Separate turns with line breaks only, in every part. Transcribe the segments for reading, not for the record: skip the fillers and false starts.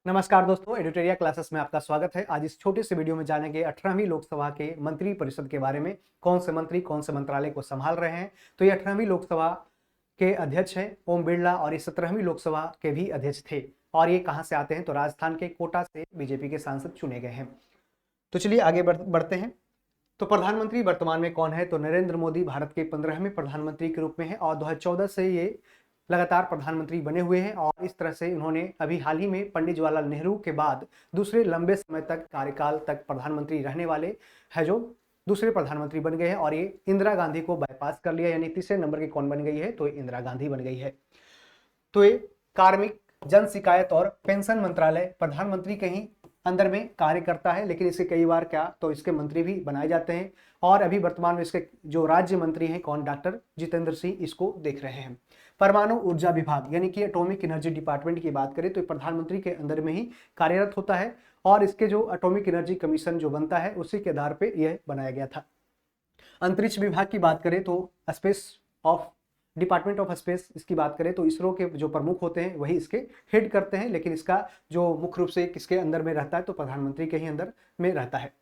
नमस्कार दोस्तों, एडिटोरिया क्लासेस में आपका स्वागत है। आज इस छोटे से वीडियो में जानेंगे 18वीं लोकसभा के मंत्री परिषद के बारे में। कौन से मंत्री कौन से मंत्रालय को संभाल रहे हैं। तो ये 18वीं लोकसभा के अध्यक्ष हैं ओम बिरला और ये 17वीं लोकसभा के भी अध्यक्ष थे। और ये कहाँ से आते हैं तो राजस्थान के कोटा से बीजेपी के सांसद चुने गए हैं। तो चलिए आगे बढ़ते हैं। तो प्रधानमंत्री वर्तमान में कौन है तो नरेंद्र मोदी भारत के 15वें प्रधानमंत्री के रूप में है और 2014 से ये लगातार प्रधानमंत्री बने हुए हैं। और इस तरह से उन्होंने अभी हाल ही में पंडित जवाहरलाल नेहरू के बाद दूसरे लंबे समय तक कार्यकाल तक प्रधानमंत्री रहने वाले है जो दूसरे प्रधानमंत्री बन गए हैं। और ये इंदिरा गांधी को बाईपास कर लिया, यानी तीसरे नंबर की कौन बन गई है तो इंदिरा गांधी बन गई है। तो ये कार्मिक, जन शिकायत और पेंशन मंत्रालय प्रधानमंत्री के ही अंदर में कार्य करता है, लेकिन इसके कई बार क्या तो इसके मंत्री भी बनाए जाते हैं। और अभी वर्तमान में इसके जो राज्य मंत्री हैं कौन, डॉक्टर जितेंद्र सिंह इसको देख रहे हैं। परमाणु ऊर्जा विभाग यानी कि एटॉमिक एनर्जी डिपार्टमेंट की बात करें तो प्रधानमंत्री के अंदर में ही कार्यरत होता है। और इसके जो एटॉमिक एनर्जी कमीशन जो बनता है उसी के आधार पर यह बनाया गया था। अंतरिक्ष विभाग की बात करें तो space of department of space इसकी बात करें तो इसरो के जो प्रमुख होते हैं वही इसके हेड करते हैं, लेकिन इसका जो मुख्य रूप से किसके अंदर में रहता है तो प्रधानमंत्री के ही अंदर में रहता है।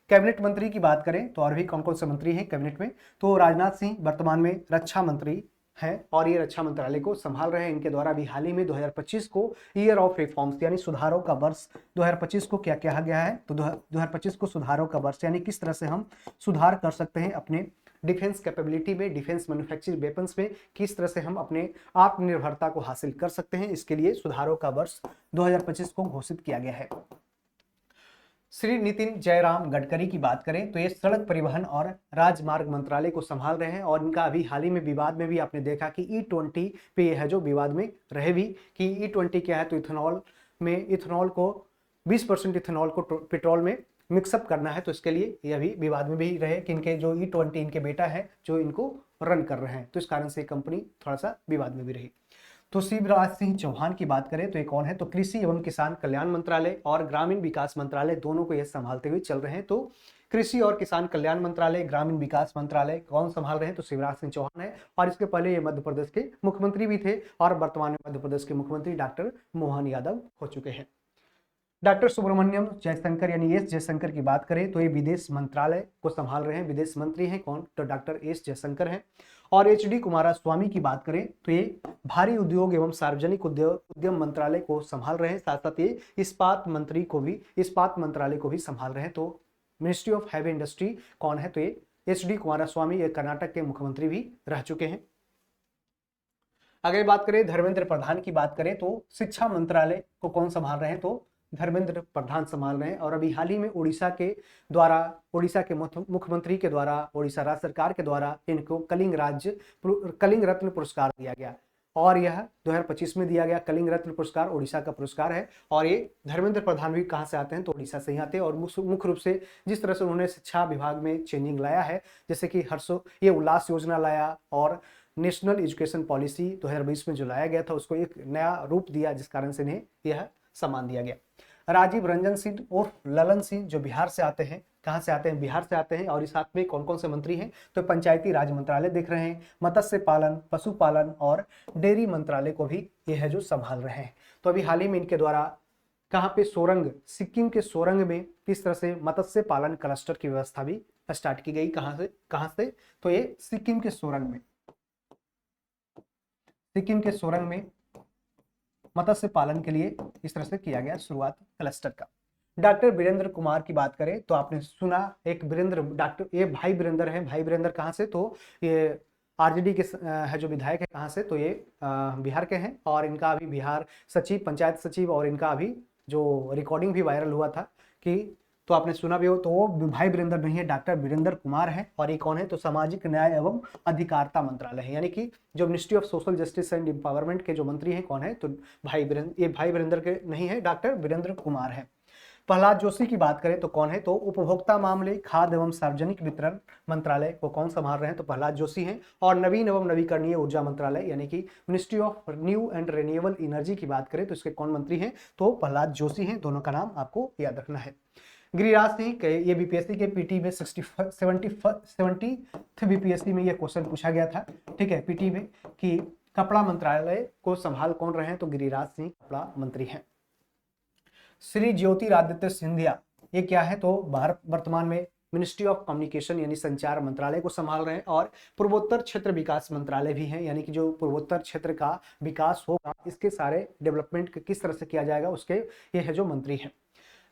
कैबिनेट मंत्री की बात करें तो और भी कौन कौन से मंत्री हैं कैबिनेट में तो राजनाथ सिंह वर्तमान में रक्षा मंत्री हैं और ये रक्षा मंत्रालय को संभाल रहे हैं। इनके द्वारा भी हाल ही में 2025 को ईयर ऑफ रिफॉर्म्स यानी सुधारों का वर्ष 2025 को क्या कहा गया है तो 2025 को सुधारों का वर्ष, यानी किस तरह से हम सुधार कर सकते हैं अपने डिफेंस कैपेबिलिटी में, डिफेंस मैन्युफैक्चरिंग वेपन्स में, किस तरह से हम अपने आत्मनिर्भरता को हासिल कर सकते हैं। इसके लिए सुधारों का वर्ष 2025 को घोषित किया गया है। श्री नितिन जयराम गडकरी की बात करें तो ये सड़क परिवहन और राजमार्ग मंत्रालय को संभाल रहे हैं। और इनका अभी हाल ही में विवाद में भी आपने देखा कि E20 पे ये है जो विवाद में रहे भी कि E20 क्या है तो इथेनॉल को 20% इथेनॉल को पेट्रोल में मिक्सअप करना है। तो इसके लिए ये अभी विवाद में भी रहे कि इनके जो E20 इनके बेटा है जो इनको रन कर रहे हैं, तो इस कारण से कंपनी थोड़ा सा विवाद में भी रही। तो शिवराज सिंह चौहान की बात करें तो ये कौन है तो कृषि एवं किसान कल्याण मंत्रालय और ग्रामीण विकास मंत्रालय दोनों को ये संभालते हुए चल रहे हैं। तो कृषि और किसान कल्याण मंत्रालय, ग्रामीण विकास मंत्रालय कौन संभाल रहे हैं तो शिवराज सिंह चौहान है। और इसके पहले ये मध्य प्रदेश के मुख्यमंत्री भी थे और वर्तमान में मध्य प्रदेश के मुख्यमंत्री डॉक्टर मोहन यादव हो चुके हैं। डॉक्टर सुब्रमण्यम जयशंकर यानी एस जयशंकर की बात करें तो ये विदेश मंत्रालय को संभाल रहे हैं। विदेश मंत्री हैं कौन तो डॉक्टर एस जयशंकर हैं। और HD कुमारस्वामी की बात करें तो ये भारी उद्योग एवं सार्वजनिक उद्यम मंत्रालय को संभाल रहे हैं। साथ साथ ये इस्पात मंत्रालय को भी संभाल रहे हैं। तो मिनिस्ट्री ऑफ हैवी इंडस्ट्री कौन है तो ये HD कुमारस्वामी, ये कर्नाटक के मुख्यमंत्री भी रह चुके हैं। अगर बात करें धर्मेंद्र प्रधान की बात करें तो शिक्षा मंत्रालय को कौन संभाल रहे हैं तो धर्मेंद्र प्रधान संभाल रहे हैं। और अभी हाल ही में उड़ीसा के मुख्यमंत्री के द्वारा, उड़ीसा राज्य सरकार के द्वारा इनको कलिंग रत्न पुरस्कार दिया गया और यह 2025 में दिया गया। कलिंग रत्न पुरस्कार उड़ीसा का पुरस्कार है। और ये धर्मेंद्र प्रधान भी कहाँ से आते हैं तो उड़ीसा से ही आते हैं। और मुख्य रूप से जिस तरह से उन्होंने शिक्षा विभाग में चेंजिंग लाया है, जैसे कि ये उल्लास योजना लाया और नेशनल एजुकेशन पॉलिसी 2020 में जो लाया गया था उसको एक नया रूप दिया, जिस कारण से इन्हें यह सम्मान दिया गया। राजीव रंजन सिंह उर्फ ललन सिंह जो बिहार से आते हैं, कहाँ से आते हैं बिहार से आते हैं। और इस साथ में कौन कौन से मंत्री हैं तो पंचायती राज मंत्रालय देख रहे हैं, मत्स्य पालन, पशुपालन और डेयरी मंत्रालय को भी ये है जो संभाल रहे हैं। तो अभी हाल ही में इनके द्वारा कहाँ पे सिक्किम के सोरंग में किस तरह से मत्स्य पालन क्लस्टर की व्यवस्था भी स्टार्ट की गई। कहाँ से तो ये सिक्किम के सोरंग में मत्स्य पालन के लिए इस तरह से किया गया शुरुआत क्लस्टर का। डॉक्टर वीरेंद्र कुमार की बात करें तो आपने सुना एक ये भाई वीरेंद्र है। भाई वीरेंद्र कहाँ से तो ये RJD के है जो विधायक है, कहाँ से तो ये बिहार के हैं। और इनका अभी बिहार सचिव, पंचायत सचिव, और इनका अभी जो रिकॉर्डिंग भी वायरल हुआ था कि तो आपने सुना भी हो, तो वो भाई वीरेंद्र नहीं है, डॉक्टर वीरेंद्र कुमार है। और ये कौन है तो सामाजिक न्याय एवं अधिकारिता मंत्रालय है, यानी कि जो ministry of social justice and empowerment के जो मंत्री हैं कौन है तो भाई वीरेंद्र के नहीं है, डॉक्टर वीरेंद्र कुमार है। प्रहलाद जोशी की बात करें तो कौन है तो उपभोक्ता मामले, खाद्य एवं सार्वजनिक वितरण मंत्रालय को कौन संभाल रहे हैं तो प्रहलाद जोशी हैं। और नवीन एवं नवीकरणीय ऊर्जा मंत्रालय यानी कि ministry of new and renewable energy की बात करें तो इसके कौन मंत्री हैं तो प्रहलाद जोशी हैं। दोनों का नाम आपको याद रखना है। गिरिराज सिंह, ये बीपीएससी के पीटी में 70th बीपीएससी में ये क्वेश्चन पूछा गया था, ठीक है, पीटी में कि कपड़ा मंत्रालय को संभाल कौन रहे हैं तो गिरिराज सिंह कपड़ा मंत्री हैं। श्री ज्योतिरादित्य सिंधिया, ये क्या है तो भारत वर्तमान में मिनिस्ट्री ऑफ कम्युनिकेशन यानी संचार मंत्रालय को संभाल रहे हैं, और पूर्वोत्तर क्षेत्र विकास मंत्रालय भी है, यानी कि जो पूर्वोत्तर क्षेत्र का विकास होगा, इसके सारे डेवलपमेंट किस तरह से किया जाएगा उसके ये है जो मंत्री हैं।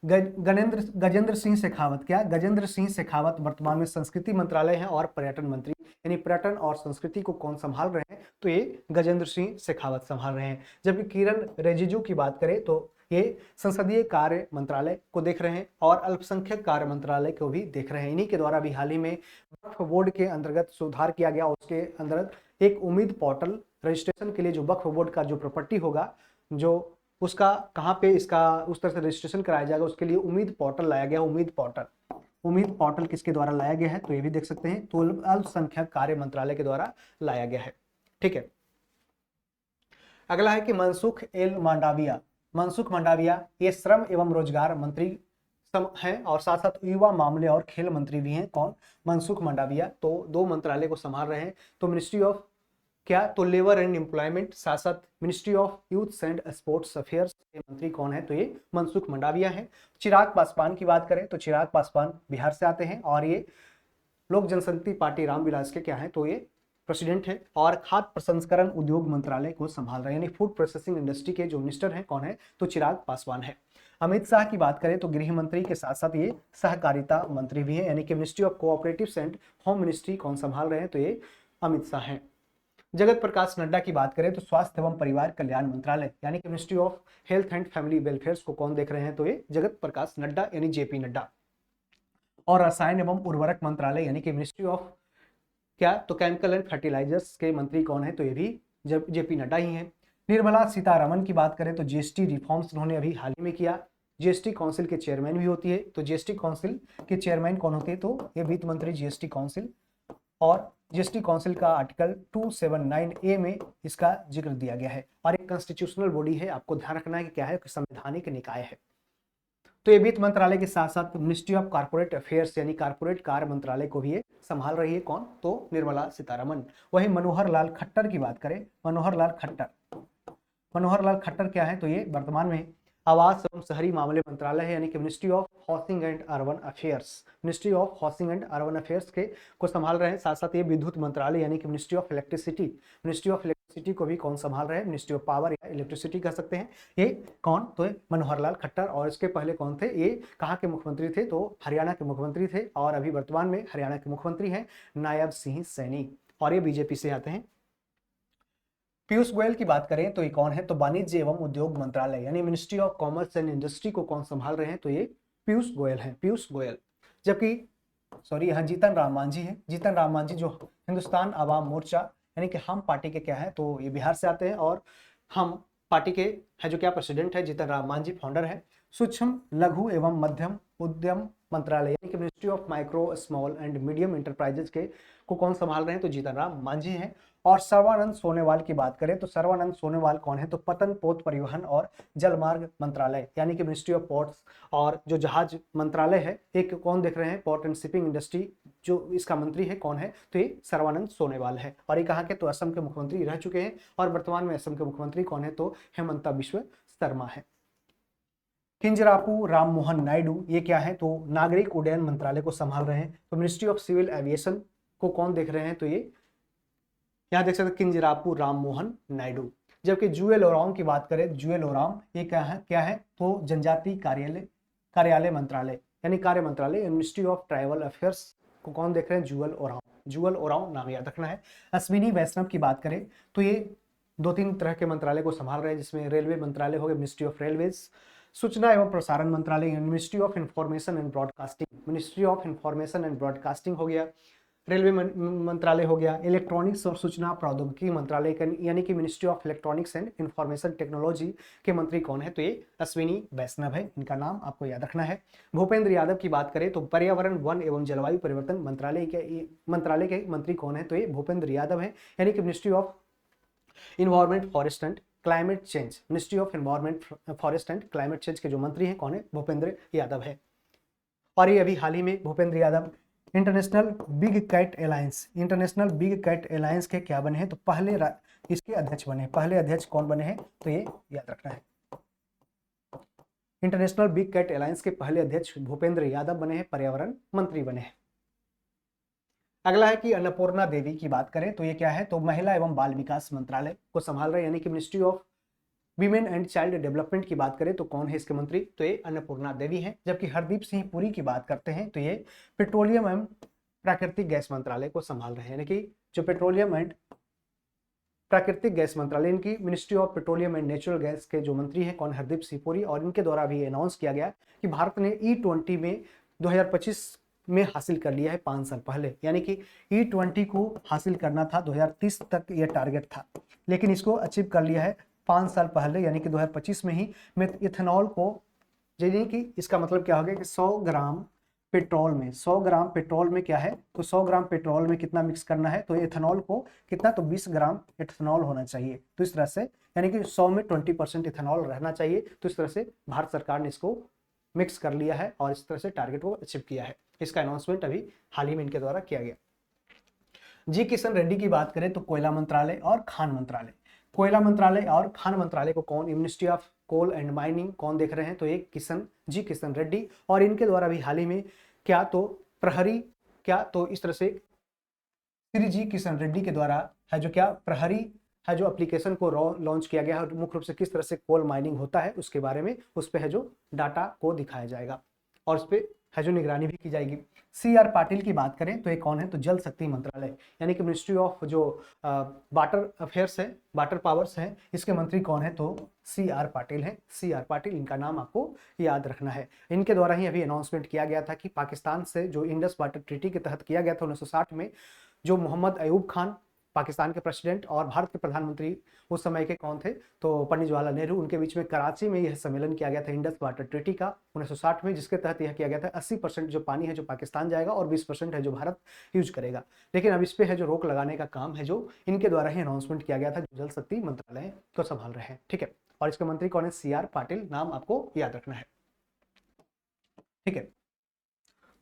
गजेंद्र सिंह शेखावत, क्या गजेंद्र सिंह शेखावत वर्तमान में संस्कृति मंत्रालय है और पर्यटन मंत्री, यानी पर्यटन और संस्कृति को कौन संभाल रहे हैं तो ये गजेंद्र सिंह शेखावत संभाल रहे हैं। जबकि किरण रिजिजू की बात करें तो ये संसदीय कार्य मंत्रालय को देख रहे हैं और अल्पसंख्यक कार्य मंत्रालय को भी देख रहे हैं। इन्हीं के द्वारा भी हाल ही में वक्फ बोर्ड के अंतर्गत सुधार किया गया, उसके अंतर्गत एक उम्मीद पोर्टल रजिस्ट्रेशन के लिए जो वक्फ बोर्ड का जो प्रॉपर्टी होगा, जो उसका कहाँ पे इसका उस तरह से रजिस्ट्रेशन कराया जाएगा, उसके लिए उम्मीद पोर्टल लाया गया। उम्मीद पोर्टल किसके द्वारा लाया गया है तो ये भी देख सकते हैं, तो अल्पसंख्यक कार्य मंत्रालय के द्वारा लाया गया है। ठीक है, अगला है कि मनसुख मंडाविया ये श्रम एवं रोजगार मंत्री हैं और साथ साथ युवा मामले और खेल मंत्री भी हैं। कौन? मनसुख मंडाविया। तो दो मंत्रालय को संभाल रहे हैं। तो मिनिस्ट्री ऑफ क्या तो लेबर एंड एम्प्लॉयमेंट, साथ साथ ministry of youth and sports affairs के मंत्री कौन है तो ये मनसुख मंडाविया है। चिराग पासवान की बात करें तो चिराग पासवान बिहार से आते हैं और ये लोक जनशक्ति पार्टी रामविलास के क्या है तो ये प्रेसिडेंट है, और खाद्य प्रसंस्करण उद्योग मंत्रालय को संभाल रहे हैं, यानी फूड प्रोसेसिंग इंडस्ट्री के जो मिनिस्टर हैं कौन है तो चिराग पासवान है। अमित शाह की बात करें तो गृह मंत्री के साथ साथ ये सहकारिता मंत्री भी हैं, यानी कि ministry of cooperatives and home ministry कौन संभाल रहे हैं तो ये अमित शाह हैं। जगत प्रकाश नड्डा की बात करें तो स्वास्थ्य एवं परिवार कल्याण मंत्रालय यानी कि ministry of health and family welfare को कौन देख रहे हैं तो ये जगत प्रकाश नड्डा यानी जेपी नड्डा। और रसायन एवं उर्वरक मंत्रालय यानी कि मिनिस्ट्री ऑफ क्या तो केमिकल एंड फर्टिलाइजर्स के मंत्री कौन है तो ये भी जेपी नड्डा ही हैं। निर्मला सीतारमण की बात करें तो जीएसटी रिफॉर्म्स उन्होंने अभी हाल ही में किया, जीएसटी काउंसिल के चेयरमैन भी होती है। तो जीएसटी काउंसिल के चेयरमैन कौन होते हैं तो ये वित्त मंत्री जीएसटी काउंसिल, और जीएसटी काउंसिल का आर्टिकल 279A में इसका जिक्र दिया गया है। और एक कॉन्स्टिट्यूशनल बॉडी है, आपको ध्यान रखना है कि क्या है, संवैधानिक निकाय है। तो ये वित्त मंत्रालय के साथ साथ मिनिस्ट्री ऑफ कॉर्पोरेट अफेयर्स यानी कॉर्पोरेट कार्य मंत्रालय को भी ये संभाल रही है। कौन तो निर्मला सीतारमण। वही मनोहर लाल खट्टर की बात करें, मनोहर लाल खट्टर क्या है तो ये वर्तमान में आवास एवं शहरी मामले मंत्रालय है, यानी कि ministry of housing and urban affairs के को संभाल रहे हैं। साथ साथ ये विद्युत मंत्रालय यानी कि मिनिस्ट्री ऑफ इलेक्ट्रिसिटी को भी कौन संभाल रहे हैं, मिनिस्ट्री ऑफ पावर या इलेक्ट्रिसिटी कह सकते हैं। ये कौन तो ये मनोहर लाल खट्टर। और इसके पहले कौन थे, ये कहाँ के मुख्यमंत्री थे तो हरियाणा के मुख्यमंत्री थे, और अभी वर्तमान में हरियाणा के मुख्यमंत्री हैं नायब सिंह सैनी, और ये बीजेपी से आते हैं। पीयूष गोयल की बात करें तो ये कौन है तो वाणिज्य एवं उद्योग मंत्रालय यानी ministry of commerce and industry को कौन संभाल रहे हैं तो ये पीयूष गोयल। जबकि यहाँ जीतन राम मांझी है, जीतन राम मांझी जो हिंदुस्तान आवाम मोर्चा यानी कि हम पार्टी के क्या है तो ये बिहार से आते हैं, और हम पार्टी के है जो क्या प्रेसिडेंट है जीतन राम मांझी, फाउंडर है। सूक्ष्म लघु एवं मध्यम उद्यम मंत्रालय यानी कि ministry of micro small and medium enterprises के को कौन संभाल रहे हैं तो जीतन राम मांझी हैं। और सर्वानंद सोनेवाल की बात करें तो सर्वानंद सोनेवाल कौन है तो पतन पोत परिवहन और जलमार्ग मंत्रालय यानी कि मिनिस्ट्री ऑफ पोर्ट्स, और जो जहाज मंत्रालय है एक कौन देख रहे हैं पोर्ट एंड शिपिंग इंडस्ट्री, जो इसका मंत्री है कौन है तो ये सर्वानंद सोनेवाल है। और ये कहाँ के तो असम के मुख्यमंत्री रह चुके हैं, और वर्तमान में असम के मुख्यमंत्री कौन है तो हेमंता बिश्व शर्मा है। किंजरापू राम मोहन नायडू ये क्या है तो नागरिक उड्डयन मंत्रालय को संभाल रहे हैं। तो मिनिस्ट्री ऑफ सिविल एविएशन को कौन देख रहे हैं तो ये यहाँ देख सकते हैं किंजरापू राम मोहन नायडू। जबकि जुएल ओराम की बात करें, जुएल ओराम ये क्या है तो जनजाति कार्यालय मंत्रालय यानी कार्य मंत्रालय मिनिस्ट्री ऑफ ट्राइबल अफेयर्स को कौन देख रहे हैं जुएल ओराम नाम याद रखना है। अश्विनी वैष्णव की बात करें तो ये 2-3 तरह के मंत्रालय को संभाल रहे हैं, जिसमें रेलवे मंत्रालय हो गया मिनिस्ट्री ऑफ रेलवेज, सूचना एवं प्रसारण मंत्रालय ministry of information and broadcasting हो गया, रेलवे मंत्रालय हो गया, इलेक्ट्रॉनिक्स और सूचना प्रौद्योगिकी मंत्रालय यानी कि ministry of electronics and information technology के मंत्री कौन है तो ये अश्विनी वैष्णव है, इनका नाम आपको याद रखना है। भूपेंद्र यादव की बात करें तो पर्यावरण वन एवं जलवायु परिवर्तन मंत्रालय के मंत्री कौन है तो ये भूपेंद्र यादव है, यानी कि ministry of environment forest and climate change, ministry of environment forest and climate change के जो मंत्री हैं कौन है भूपेंद्र यादव है। और ये अभी हाल ही में Bhupendra Yadav international big cat alliance के क्या बने हैं तो पहले इसके अध्यक्ष बने हैं। पहले अध्यक्ष कौन बने हैं तो ये याद रखना है। इंटरनेशनल बिग कैट अलायंस के पहले अध्यक्ष भूपेंद्र यादव बने हैं, पर्यावरण मंत्री बने हैं। अगला है कि अन्नपूर्णा देवी की बात करें तो ये क्या है, तो महिला एवं बाल विकास मंत्रालय को संभाल रहे हैं, यानी कि ministry of women and child development की बात करें तो कौन है इसके मंत्री, तो ये अन्नपूर्णा देवी हैं। जबकि हरदीप सिंह पुरी की बात करते हैं तो ये पेट्रोलियम एवं प्राकृतिक गैस मंत्रालय को संभाल रहे हैं, यानी कि जो पेट्रोलियम एंड प्राकृतिक गैस मंत्रालय, इनकी ministry of petroleum and natural gas के जो मंत्री हैं कौन, हरदीप सिंह पुरी। और इनके द्वारा भी अनाउंस किया गया कि भारत ने E20 में 2025 में हासिल कर लिया है 5 साल पहले, यानी कि E20 को हासिल करना था 2030 तक यह टारगेट था, लेकिन इसको अचीव कर लिया है 5 साल पहले, यानी कि 2025 में ही इथेनॉल को, यानी कि इसका मतलब क्या हो गया कि 100 ग्राम पेट्रोल में, 100 ग्राम पेट्रोल में क्या है, तो 100 ग्राम पेट्रोल में कितना मिक्स करना है, तो एथेनॉल को कितना, तो 20 ग्राम एथेनॉल होना चाहिए। तो इस तरह से यानी कि 100 में 20% इथेनॉल रहना चाहिए। तो इस तरह से भारत सरकार ने इसको मिक्स कर लिया है और इस तरह से टारगेट को अचीव किया है। इसका अनाउंसमेंट अभी हाल ही में इनके द्वारा किया गया। जी किशन रेड्डी की बात करें तो कोयला मंत्रालय और खान मंत्रालय, कोयला मंत्रालय और खान मंत्रालय को कौन, ministry of coal and mining कौन देख रहे हैं, तो एक जी किशन रेड्डी। और इनके द्वारा भी हाल ही में क्या, तो प्रहरी, क्या तो इस तरह से श्री जी किशन रेड्डी के द्वारा है जो क्या, प्रहरी है जो एप्लीकेशन को लॉन्च किया गया है, और मुख्य रूप से किस तरह से कोल माइनिंग होता है उसके बारे में उस पर है जो डाटा को दिखाया जाएगा और उस पर है जो निगरानी भी की जाएगी। CR पाटिल की बात करें तो ये कौन है, तो जल शक्ति मंत्रालय, यानी कि मिनिस्ट्री ऑफ जो वाटर अफेयर्स है, वाटर पावर्स है, इसके मंत्री कौन है, तो CR पाटिल है। CR पाटिल, इनका नाम आपको याद रखना है। इनके द्वारा ही अभी अनाउंसमेंट किया गया था कि पाकिस्तान से जो इंडस वाटर ट्रीटी के तहत किया गया था 1960 में, जो मोहम्मद अयूब खान पाकिस्तान के प्रेसिडेंट और भारत के प्रधानमंत्री उस समय के कौन थे, तो पंडित जवाहरलाल नेहरू, उनके बीच में कराची में यह सम्मेलन किया गया था इंडस वाटर ट्रीटी का 1960 में, जिसके तहत यह किया गया था 80% जो पानी है जो पाकिस्तान जाएगा और 20% है जो भारत यूज करेगा। लेकिन अब इस पे है जो रोक लगाने का काम है जो इनके द्वारा ही अनाउंसमेंट किया गया था, जो जल शक्ति मंत्रालय को संभाल रहे हैं। ठीक है, और इसके मंत्री कौन है, CR पाटिल, नाम आपको याद रखना है। ठीक है,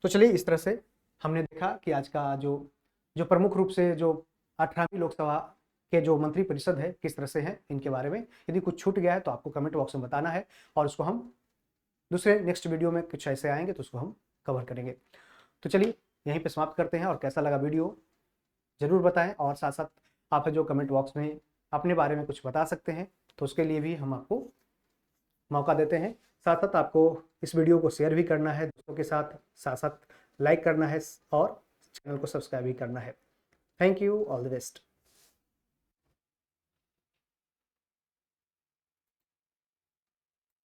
तो चलिए इस तरह से हमने देखा कि आज का जो प्रमुख रूप से जो 18वीं लोकसभा के जो मंत्री परिषद है किस तरह से है, इनके बारे में यदि कुछ छूट गया है तो आपको कमेंट बॉक्स में बताना है, और उसको हम दूसरे नेक्स्ट वीडियो में कुछ ऐसे आएंगे तो उसको हम कवर करेंगे। तो चलिए यहीं पे समाप्त करते हैं, और कैसा लगा वीडियो जरूर बताएं, और साथ साथ आप जो कमेंट बॉक्स में अपने बारे में कुछ बता सकते हैं तो उसके लिए भी हम आपको मौका देते हैं। साथ साथ आपको इस वीडियो को शेयर भी करना है दोस्तों के साथ, साथ साथ लाइक करना है और चैनल को सब्सक्राइब भी करना है। Thank you, all the best.